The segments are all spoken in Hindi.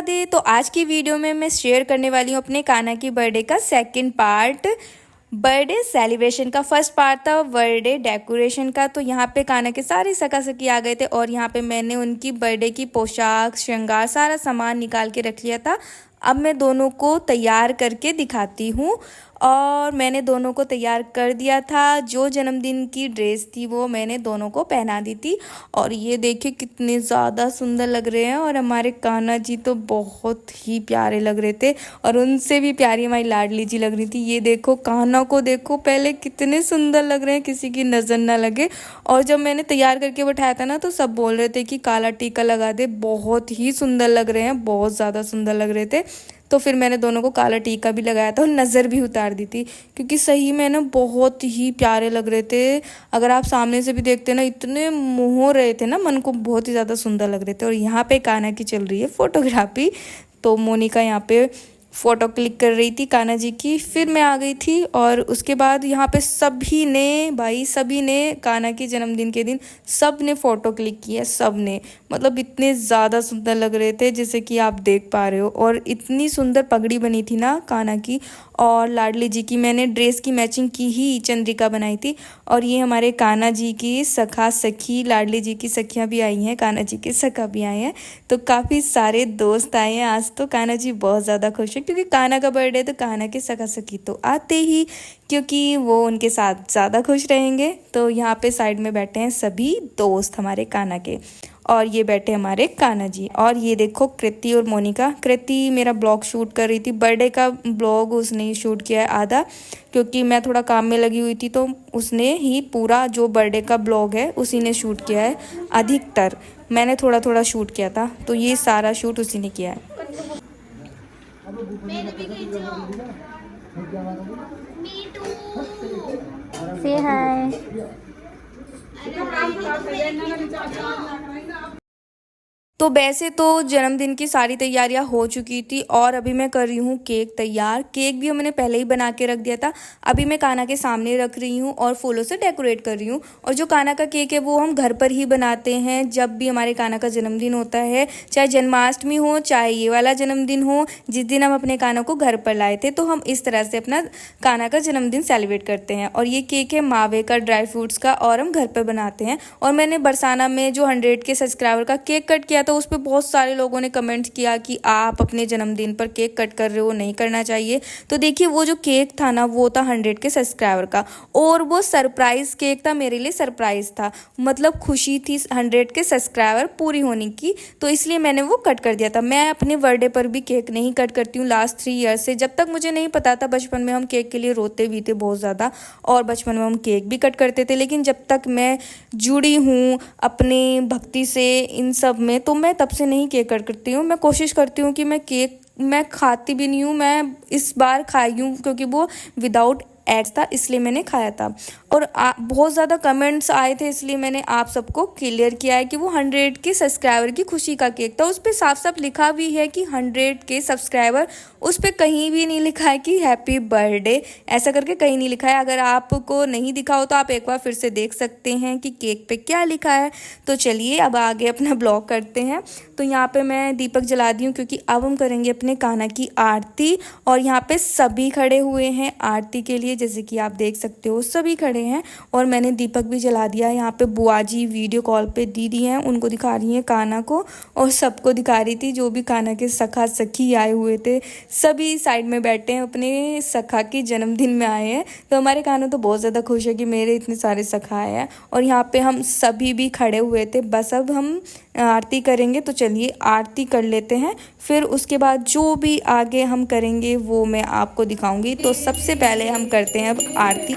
राधे। तो आज की वीडियो में मैं शेयर करने वाली हूँ अपने कान्हा की बर्थडे का सेकंड पार्ट। बर्थडे सेलिब्रेशन का फर्स्ट पार्ट था बर्थडे डेकोरेशन का। तो यहाँ पे कान्हा के सारे सखा सखी आ गए थे और यहाँ पे मैंने उनकी बर्थडे की पोशाक श्रृंगार सारा सामान निकाल के रख लिया था। अब मैं दोनों को तैयार करके दिखाती हूँ। और मैंने दोनों को तैयार कर दिया था। जो जन्मदिन की ड्रेस थी वो मैंने दोनों को पहना दी थी। और ये देखिए कितने ज़्यादा सुंदर लग रहे हैं। और हमारे कान्हा जी तो बहुत ही प्यारे लग रहे थे और उनसे भी प्यारी हमारी लाडली जी लग रही थी। ये देखो कान्हा को देखो पहले कितने सुंदर लग रहे हैं, किसी की नज़र ना लगे। और जब मैंने तैयार करके बैठाया था ना तो सब बोल रहे थे कि काला टीका लगा दे, बहुत ही सुंदर लग रहे हैं, बहुत ज़्यादा सुंदर लग रहे थे। तो फिर मैंने दोनों को काला टीका भी लगाया था और नज़र भी उतार दी थी, क्योंकि सही में ना बहुत ही प्यारे लग रहे थे। अगर आप सामने से भी देखते ना इतने मोह रहे थे ना, मन को बहुत ही ज़्यादा सुंदर लग रहे थे। और यहाँ पे कान्हा की चल रही है फोटोग्राफी। तो मोनिका यहाँ पे फ़ोटो क्लिक कर रही थी कान्हा जी की। फिर मैं आ गई थी और उसके बाद यहाँ पे सभी ने कान्हा के जन्मदिन के दिन सब ने फ़ोटो क्लिक किया। सब ने मतलब इतने ज़्यादा सुंदर लग रहे थे जैसे कि आप देख पा रहे हो। और इतनी सुंदर पगड़ी बनी थी ना कान्हा की और लाडली जी की। मैंने ड्रेस की मैचिंग की ही चंद्रिका बनाई थी। और ये हमारे कान्हा जी की सखा सखी, लाडली जी की सखियाँ भी आई हैं, कान्हा जी के सखा भी आए हैं। तो काफ़ी सारे दोस्त आए हैं आज। तो कान्हा जी बहुत ज़्यादा खुश है, क्योंकि कान्हा का बर्थडे तो कान्हा के सखा सखी तो आते ही, क्योंकि वो उनके साथ ज़्यादा खुश रहेंगे। तो यहाँ पे साइड में बैठे हैं सभी दोस्त हमारे कान्हा के और ये बैठे हमारे कान्हा जी। और ये देखो कृति और मोनिका। कृति मेरा ब्लॉग शूट कर रही थी, बर्थडे का ब्लॉग उसने ही शूट किया है आधा, क्योंकि मैं थोड़ा काम में लगी हुई थी। तो उसने ही पूरा जो बर्थडे का ब्लॉग है उसी ने शूट किया है, अधिकतर मैंने थोड़ा थोड़ा शूट किया था। तो ये सारा शूट उसी ने किया है। Say hi. तो वैसे तो जन्मदिन की सारी तैयारियां हो चुकी थी और अभी मैं कर रही हूँ केक तैयार। केक भी मैंने पहले ही बना के रख दिया था। अभी मैं कान्हा के सामने रख रही हूँ और फूलों से डेकोरेट कर रही हूँ। और जो कान्हा का केक है वो हम घर पर ही बनाते हैं जब भी हमारे कान्हा का जन्मदिन होता है, चाहे जन्माष्टमी हो चाहे ये वाला जन्मदिन हो। जिस दिन हम अपने कान्हा को घर पर लाए थे तो हम इस तरह से अपना कान्हा का जन्मदिन सेलिब्रेट करते हैं। और ये केक है मावे का, ड्राई फ्रूट्स का, और हम घर पर बनाते हैं। और मैंने बरसाना में जो 100 के सब्सक्राइबर का केक कट किया था उस पर बहुत सारे लोगों ने कमेंट किया कि आप अपने जन्मदिन पर केक कट कर रहे हो, नहीं करना चाहिए। तो देखिए वो जो केक था ना वो था 100 के सब्सक्राइबर का, और वो सरप्राइज केक था, मेरे लिए सरप्राइज था। मतलब खुशी थी 100 के सब्सक्राइबर पूरी होने की, तो इसलिए मैंने वो कट कर दिया था। मैं अपने बर्थडे पर भी केक नहीं कट करती हूँ लास्ट 3 ईयर से। जब तक मुझे नहीं पता था, बचपन में हम केक के लिए रोते भी थे बहुत ज़्यादा और बचपन में हम केक भी कट करते थे। लेकिन जब तक मैं जुड़ी हूँ अपनी भक्ति से इन सब में, तो मैं तब से नहीं केक कट करती हूँ। मैं कोशिश करती हूँ कि मैं खाती भी नहीं हूँ। मैं इस बार खाई हूँ क्योंकि वो विदाउट एग्स था, इसलिए मैंने खाया था। और बहुत ज़्यादा कमेंट्स आए थे, इसलिए मैंने आप सबको क्लियर किया है कि वो 100 के सब्सक्राइबर की खुशी का केक था। उस पर साफ साफ लिखा भी है कि 100 के सब्सक्राइबर, उस पर कहीं भी नहीं लिखा है कि हैप्पी बर्थडे, ऐसा करके कहीं नहीं लिखा है। अगर आपको नहीं दिखा हो तो आप एक बार फिर से देख सकते हैं कि केक पे क्या लिखा है। तो चलिए अब आगे अपना ब्लॉग करते हैं। तो यहाँ पे मैं दीपक जला दी हूँ क्योंकि अब हम करेंगे अपने कान्हा की आरती। और यहाँ पे सभी खड़े हुए हैं आरती के लिए, जैसे कि आप देख सकते हो सभी खड़े हैं। और मैंने दीपक भी जला दिया। यहाँ पे बुआ जी वीडियो कॉल पे दीदी हैं, उनको दिखा रही हैं कान्हा को, और सबको दिखा रही थी जो भी कान्हा के सखा सखी आए हुए थे। सभी साइड में बैठे हैं, अपने सखा के जन्मदिन में आए हैं। तो हमारे कान्हा तो बहुत ज़्यादा खुश है कि मेरे इतने सारे सखा आए हैं। और यहाँ पे हम सभी भी खड़े हुए थे। बस अब हम आरती करेंगे, तो चलिए आरती कर लेते हैं। फिर उसके बाद जो भी आगे हम करेंगे वो मैं आपको दिखाऊंगी। तो सबसे पहले हम करते हैं अब आरती।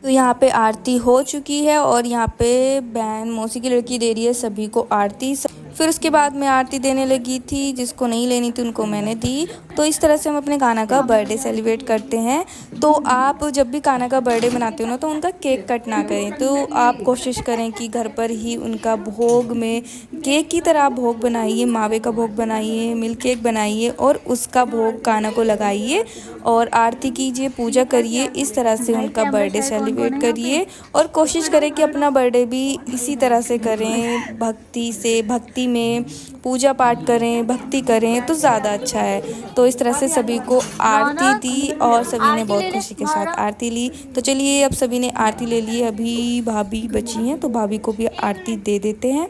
तो यहाँ पे आरती हो चुकी है और यहाँ पे बहन मौसी की लड़की दे रही है सभी को आरती। फिर उसके बाद मैं आरती देने लगी थी, जिसको नहीं लेनी थी उनको मैंने दी। तो इस तरह से हम अपने कान्हा का बर्थडे सेलिब्रेट करते हैं। तो आप जब भी कान्हा का बर्थडे मनाते हो ना, तो उनका केक कट ना करें। तो आप कोशिश करें कि घर पर ही उनका भोग में केक की तरह भोग बनाइए, मावे का भोग बनाइए, मिल्क केक बनाइए और उसका भोग कान्हा को लगाइए और आरती कीजिए, पूजा करिए। इस तरह से उनका बर्थडे सेलिब्रेट करिए और कोशिश करें कि अपना बर्थडे भी इसी तरह से करें, भक्ति में पूजा पाठ करें, भक्ति करें तो ज़्यादा अच्छा है। तो इस तरह से सभी को आरती दी और सभी ने बहुत खुशी के साथ आरती ली। तो चलिए अब सभी ने आरती ले ली, अभी भाभी बची हैं तो भाभी को भी आरती दे देते हैं।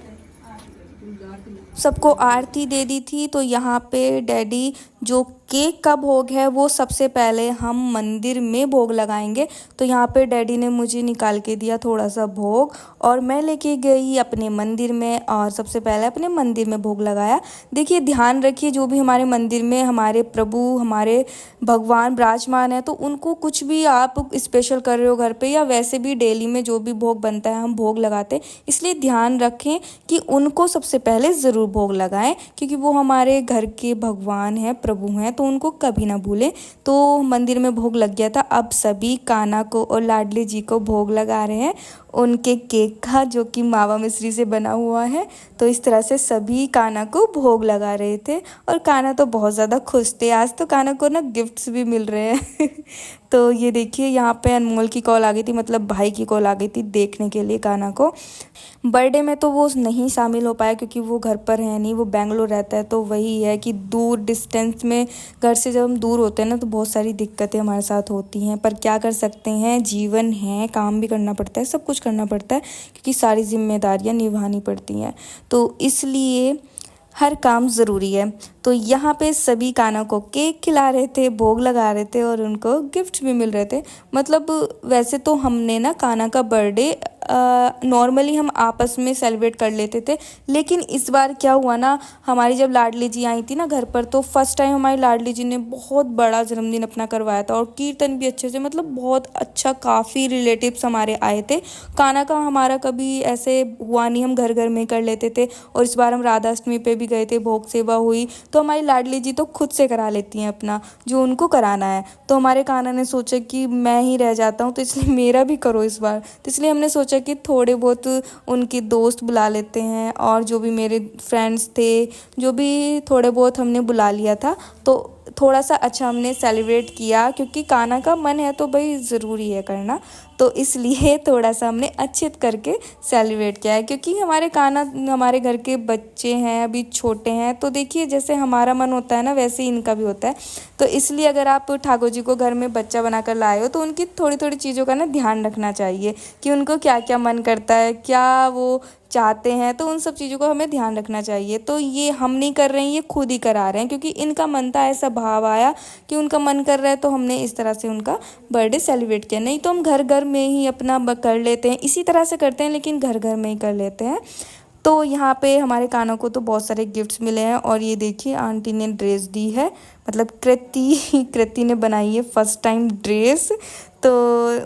सबको आरती दे दी थी। तो यहाँ पे डैडी जो केक का भोग है वो सबसे पहले हम मंदिर में भोग लगाएंगे। तो यहाँ पे डैडी ने मुझे निकाल के दिया थोड़ा सा भोग और मैं लेके गई अपने मंदिर में और सबसे पहले अपने मंदिर में भोग लगाया। देखिए ध्यान रखिए, जो भी हमारे मंदिर में हमारे प्रभु हमारे भगवान विराजमान है, तो उनको कुछ भी आप स्पेशल कर रहे हो घर पे या वैसे भी डेली में जो भी भोग बनता है हम भोग लगाते हैं, इसलिए ध्यान रखें कि उनको सबसे पहले ज़रूर भोग लगाएं, क्योंकि वो हमारे घर के भगवान हैं, प्रभु हैं, तो उनको कभी ना भूलें। तो मंदिर में भोग लग गया था। अब सभी कान्हा को और लाडली जी को भोग लगा रहे हैं उनके केक का, जो कि मावा मिश्री से बना हुआ है। तो इस तरह से सभी कान्हा को भोग लगा रहे थे और कान्हा तो बहुत ज़्यादा खुश थे। आज तो कान्हा को ना गिफ्ट्स भी मिल रहे हैं तो ये देखिए यहाँ पे अनमोल की कॉल आ गई थी, मतलब भाई की कॉल आ गई थी देखने के लिए कान्हा को। बर्थडे में तो वो नहीं शामिल हो पाया क्योंकि वो घर पर है नहीं, वो बेंगलोर रहता है। तो वही है कि दूर डिस्टेंस में घर से जब हम दूर होते हैं ना, तो बहुत सारी दिक्कतें हमारे साथ होती हैं, पर क्या कर सकते हैं, जीवन है, काम भी करना पड़ता है, सब कुछ करना पड़ता है क्योंकि सारी जिम्मेदारियां निभानी पड़ती हैं। तो इसलिए हर काम ज़रूरी है। तो यहाँ पे सभी कान्हा को केक खिला रहे थे, भोग लगा रहे थे और उनको गिफ्ट भी मिल रहे थे। मतलब वैसे तो हमने ना कान्हा का बर्थडे नॉर्मली हम आपस में सेलिब्रेट कर लेते थे, लेकिन इस बार क्या हुआ ना, हमारी जब लाडली जी आई थी ना घर पर, तो फर्स्ट टाइम हमारी लाडली जी ने बहुत बड़ा जन्मदिन अपना करवाया था और कीर्तन भी अच्छे से, मतलब बहुत अच्छा, काफ़ी रिलेटिव्स हमारे आए थे। कान्हा का हमारा कभी ऐसे हुआ नहीं, हम घर घर में कर लेते थे। और इस बार हम राधा अष्टमी पे भी गए थे, भोग सेवा हुई। तो हमारी लाडली जी तो खुद से करा लेती हैं अपना जो उनको कराना है। तो हमारे कान्हा ने सोचा कि मैं ही रह जाता हूँ, तो इसलिए मेरा भी करो इस बार। तो इसलिए हमने सोचा कि थोड़े बहुत उनके दोस्त बुला लेते हैं और जो भी मेरे फ्रेंड्स थे, जो भी थोड़े बहुत हमने बुला लिया था। तो थोड़ा सा अच्छा हमने सेलिब्रेट किया, क्योंकि कान्हा का मन है तो भाई ज़रूरी है करना। तो इसलिए थोड़ा सा हमने अच्छे करके सेलिब्रेट किया है, क्योंकि हमारे कान्हा हमारे घर के बच्चे हैं, अभी छोटे हैं। तो देखिए जैसे हमारा मन होता है ना, वैसे ही इनका भी होता है। तो इसलिए अगर आप ठाकुर जी को घर में बच्चा बनाकर लाए हो, तो उनकी थोड़ी थोड़ी चीज़ों का ना ध्यान रखना चाहिए कि उनको क्या क्या मन करता है, क्या वो चाहते हैं। तो उन सब चीज़ों को हमें ध्यान रखना चाहिए। तो ये हम नहीं कर रहे हैं, ये खुद ही करा रहे हैं, क्योंकि इनका मन था, ऐसा भाव आया कि उनका मन कर रहा है, तो हमने इस तरह से उनका बर्थडे सेलिब्रेट किया। नहीं तो हम घर घर में ही अपना कर लेते हैं, इसी तरह से करते हैं, लेकिन घर घर में ही कर लेते हैं। तो यहाँ पे हमारे कान्हा को तो बहुत सारे गिफ्ट्स मिले हैं। और ये देखिए आंटी ने ड्रेस दी है, मतलब कृति ने बनाई है फर्स्ट टाइम ड्रेस। तो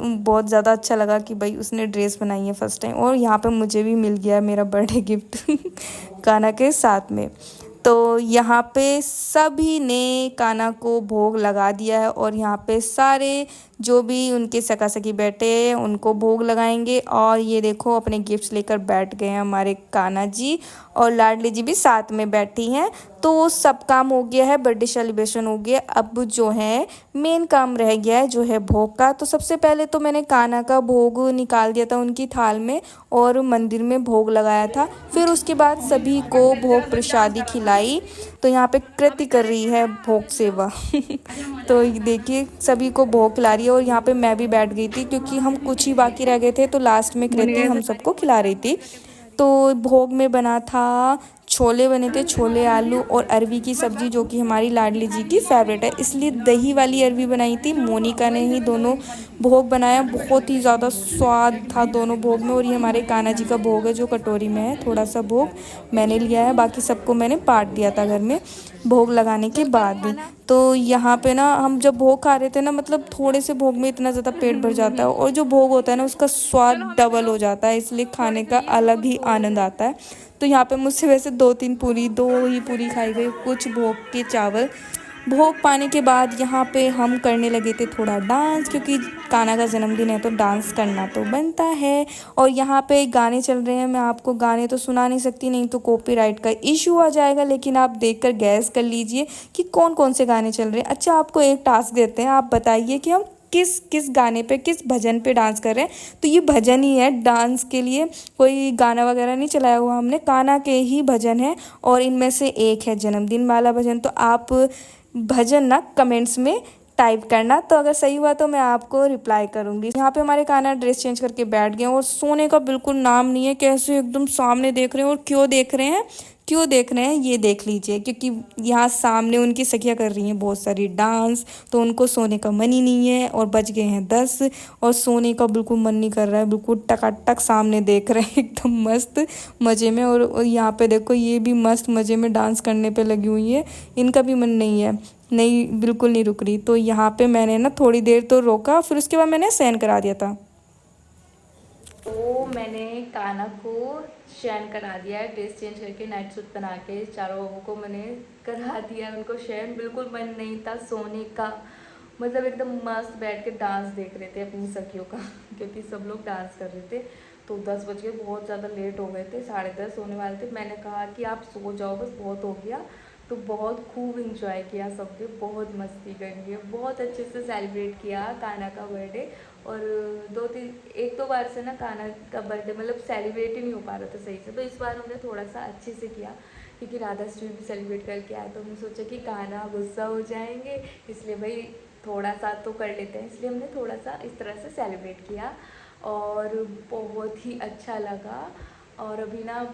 बहुत ज़्यादा अच्छा लगा कि भाई उसने ड्रेस बनाई है फर्स्ट टाइम। और यहाँ पे मुझे भी मिल गया मेरा बर्थडे गिफ्ट कान्हा के साथ में। तो यहाँ पे सभी ने कान्हा को भोग लगा दिया है और यहाँ पे सारे जो भी उनके सका सकी बैठे हैं उनको भोग लगाएंगे। और ये देखो अपने गिफ्ट्स लेकर बैठ गए हैं हमारे कान्हा जी, और लाडली जी भी साथ में बैठी हैं। तो सब काम हो गया है, बर्थडे सेलिब्रेशन हो गया। अब जो है मेन काम रह गया है, जो है भोग का। तो सबसे पहले तो मैंने कान्हा का भोग निकाल दिया था उनकी थाल में और मंदिर में भोग लगाया था। फिर उसके बाद सभी को भोग प्रसादी खिलाई। तो यहाँ पे कृति कर रही है भोग सेवा तो देखिए सभी को भोग खिला रही है। और यहाँ पे मैं भी बैठ गई थी, क्योंकि हम कुछ ही बाकी रह गए थे, तो लास्ट में कृति हम सबको खिला रही थी। तो भोग में बना था, छोले बने थे, छोले आलू और अरवी की सब्ज़ी, जो कि हमारी लाडली जी की फेवरेट है, इसलिए दही वाली अरवी बनाई थी। मोनिका ने ही दोनों भोग बनाया, बहुत ही ज़्यादा स्वाद था दोनों भोग में। और ये हमारे कान्हा जी का भोग है जो कटोरी में है, थोड़ा सा भोग मैंने लिया है, बाकी सबको मैंने बांट दिया था घर में भोग लगाने के बाद भी। तो यहाँ पे ना हम जब भोग खा रहे थे ना, मतलब थोड़े से भोग में इतना ज़्यादा पेट भर जाता है, और जो भोग होता है ना उसका स्वाद डबल हो जाता है, इसलिए खाने का अलग ही आनंद आता है। तो यहाँ पे मुझसे वैसे दो ही पूरी खाई गई, कुछ भोग के चावल। भोग पाने के बाद यहाँ पे हम करने लगे थे थोड़ा डांस, क्योंकि कान्हा का जन्मदिन है तो डांस करना तो बनता है। और यहाँ पे गाने चल रहे हैं, मैं आपको गाने तो सुना नहीं सकती, नहीं तो कॉपीराइट का इशू आ जाएगा, लेकिन आप देखकर गैस कर लीजिए कि कौन कौन से गाने चल रहे हैं। अच्छा, आपको एक टास्क देते हैं, आप बताइए कि हम किस किस गाने पे, किस भजन पे डांस कर रहे हैं। तो ये भजन ही है, डांस के लिए कोई गाना वगैरह नहीं चलाया हुआ हमने, कान्हा के ही भजन है। और इनमें से एक है जन्मदिन वाला भजन, तो आप भजन ना कमेंट्स में टाइप करना, तो अगर सही हुआ तो मैं आपको रिप्लाई करूँगी। यहाँ पे हमारे कान्हा ड्रेस चेंज करके बैठ गए और सोने का बिल्कुल नाम नहीं है, कैसे एकदम सामने देख रहे हैं। और क्यों देख रहे हैं ये देख लीजिए, क्योंकि यहाँ सामने उनकी सखियाँ कर रही हैं बहुत सारी डांस, तो उनको सोने का मन ही नहीं है। और बज गए हैं 10 और सोने का बिल्कुल मन नहीं कर रहा है, बिल्कुल टकाटक सामने देख रहे हैं एकदम मस्त मज़े में। और यहाँ पे देखो, ये भी मस्त मज़े में डांस करने पे लगी हुई है, इनका भी मन नहीं है, नहीं बिल्कुल नहीं रुक रही। तो यहाँ पे मैंने ना थोड़ी देर तो रोका, फिर उसके बाद मैंने सहन करा दिया था। तो मैंने कान्हा को शयन करा दिया है, ड्रेस चेंज करके नाइट सूट बना के चारों लोगों को मैंने करा दिया उनको शयन। बिल्कुल मन नहीं था सोने का, मतलब एकदम मस्त बैठ के डांस देख रहे थे अपनी सखियों का क्योंकि सब लोग डांस कर रहे थे। तो 10 बज गए, बहुत ज़्यादा लेट हो गए थे, 10:30 होने वाले थे। मैंने कहा कि आप सो जाओ बस, बहुत हो गया। तो बहुत खूब इंजॉय किया सबने, बहुत मस्ती करी है, बहुत अच्छे से सेलिब्रेट किया कान्हा का बर्थडे। और 1-2 बार से ना कान्हा का बर्थडे मतलब सेलिब्रेट ही नहीं हो पा रहा था सही से, तो इस बार हमने थोड़ा सा अच्छे से किया, क्योंकि राधाष्टमी भी सेलिब्रेट करके आए। तो हमने सोचा कि कान्हा गुस्सा हो जाएंगे, इसलिए भाई थोड़ा सा तो कर लेते हैं, इसलिए हमने थोड़ा सा इस तरह से सेलिब्रेट किया और बहुत ही अच्छा लगा। और अभी ना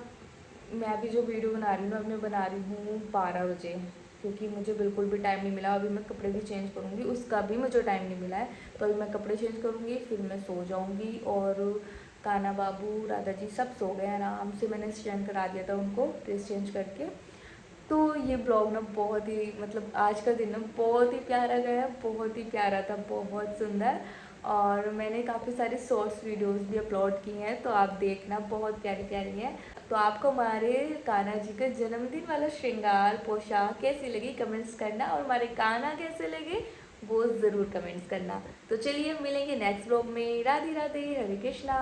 मैं अभी जो वीडियो बना रही हूँ ना, मैं बना रही हूँ 12 बजे, क्योंकि मुझे बिल्कुल भी टाइम नहीं मिला। अभी मैं कपड़े भी चेंज करूँगी, उसका भी मुझे टाइम नहीं मिला है, तो अभी मैं कपड़े चेंज करूँगी, फिर मैं सो जाऊँगी। और कान्हा बाबू राधा जी सब सो गए आराम से, मैंने स्टैंड करा दिया था उनको ड्रेस चेंज करके। तो ये ब्लॉग ना बहुत ही, मतलब आज का दिन ना बहुत ही प्यारा गया, बहुत ही प्यारा था, बहुत सुंदर। और मैंने काफ़ी सारे शॉर्ट्स वीडियोस भी अपलोड किए हैं, तो आप देखना, बहुत प्यारी प्यारी हैं। तो आपको हमारे कान्हा जी का जन्मदिन वाला श्रृंगार पोशाक कैसी लगी कमेंट्स करना, और हमारे कान्हा कैसे लगे वो ज़रूर कमेंट्स करना। तो चलिए मिलेंगे नेक्स्ट ब्लॉग में। राधे राधे, हरे कृष्णा।